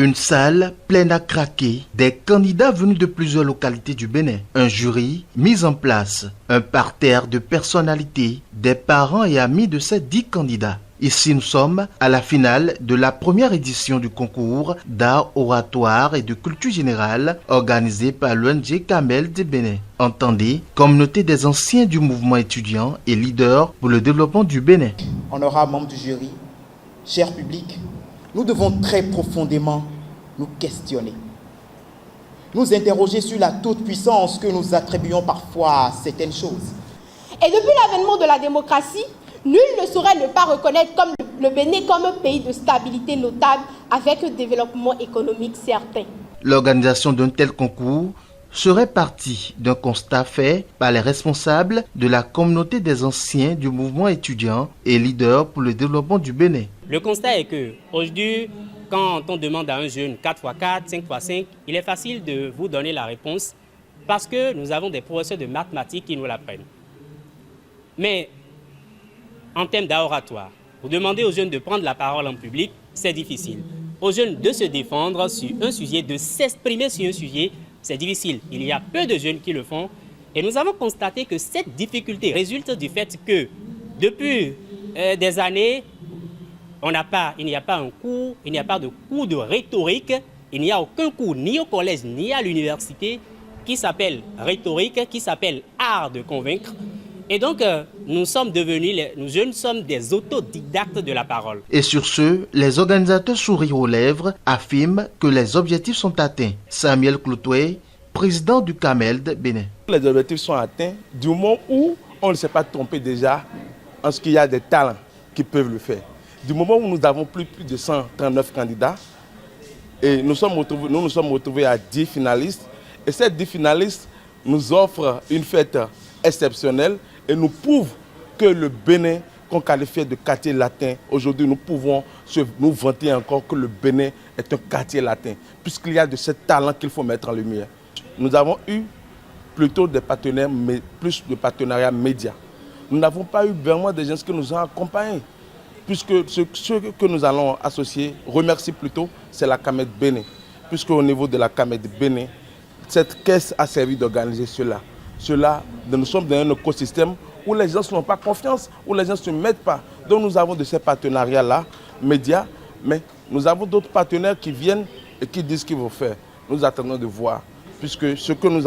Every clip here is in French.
Une salle pleine à craquer, des candidats venus de plusieurs localités du Bénin, un jury mis en place, un parterre de personnalités, des parents et amis de ces 10 candidats. Ici, nous sommes à la finale de la première édition du concours d'art oratoire et de culture générale organisé par l'ONG Camel de Bénin. Entendez, communauté des anciens du mouvement étudiant et leader pour le développement du Bénin. Honorables membres du jury, cher public, nous devons très profondément nous questionner, nous interroger sur la toute-puissance que nous attribuons parfois à certaines choses. Et depuis l'avènement de la démocratie, nul ne saurait ne pas reconnaître comme le Bénin comme un pays de stabilité notable avec un développement économique certain. L'organisation d'un tel concours serait partie d'un constat fait par les responsables de la communauté des anciens du mouvement étudiant et leader pour le développement du Bénin. Le constat est que aujourd'hui, quand on demande à un jeune 4x4, 5x5, il est facile de vous donner la réponse parce que nous avons des professeurs de mathématiques qui nous l'apprennent. Mais en termes d'art oratoire, vous demandez aux jeunes de prendre la parole en public, c'est difficile. Aux jeunes de se défendre sur un sujet, de s'exprimer sur un sujet, c'est difficile. Il y a peu de jeunes qui le font. Et nous avons constaté que cette difficulté résulte du fait que depuis des années, il n'y a pas de cours de rhétorique, il n'y a aucun cours ni au collège ni à l'université qui s'appelle rhétorique, qui s'appelle art de convaincre. Et donc, nous jeunes sommes des autodidactes de la parole. Et sur ce, les organisateurs sourires aux lèvres affirment que les objectifs sont atteints. Samuel Cloutoué, président du Camel de Bénin. Les objectifs sont atteints du moment où on ne s'est pas trompé déjà en ce qu'il y a des talents qui peuvent le faire. Du moment où nous avons plus de 139 candidats et nous nous sommes retrouvés à 10 finalistes. Et ces 10 finalistes nous offrent une fête exceptionnelle et nous prouvent que le Bénin, qu'on qualifie de quartier latin, aujourd'hui nous pouvons nous vanter encore que le Bénin est un quartier latin, puisqu'il y a de ce talent qu'il faut mettre en lumière. Nous avons eu plutôt des partenaires, mais plus de partenariats médias. Nous n'avons pas eu vraiment des gens qui nous ont accompagnés, puisque ceux que nous allons associer, remercier plutôt, c'est la Camel Bénin, puisque au niveau de la Camel Bénin, cette caisse a servi d'organiser cela. Nous sommes dans un écosystème où les gens n'ont pas confiance, où les gens ne se mettent pas. Donc nous avons de ces partenariats-là, médias, mais nous avons d'autres partenaires qui viennent et qui disent ce qu'ils vont faire. Nous attendons de voir, puisque ce que nous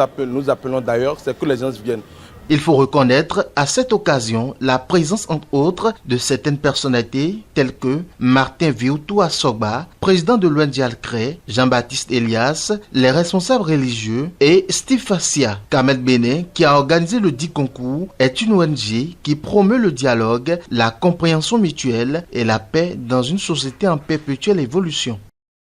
appelons d'ailleurs, c'est que les gens viennent. Il faut reconnaître à cette occasion la présence entre autres de certaines personnalités telles que Martin Viutu Assogba, président de l'ONG Alcré, Jean-Baptiste Elias, les responsables religieux et Steve Fassia. Camel Bénin, qui a organisé le dit concours, est une ONG qui promeut le dialogue, la compréhension mutuelle et la paix dans une société en perpétuelle évolution.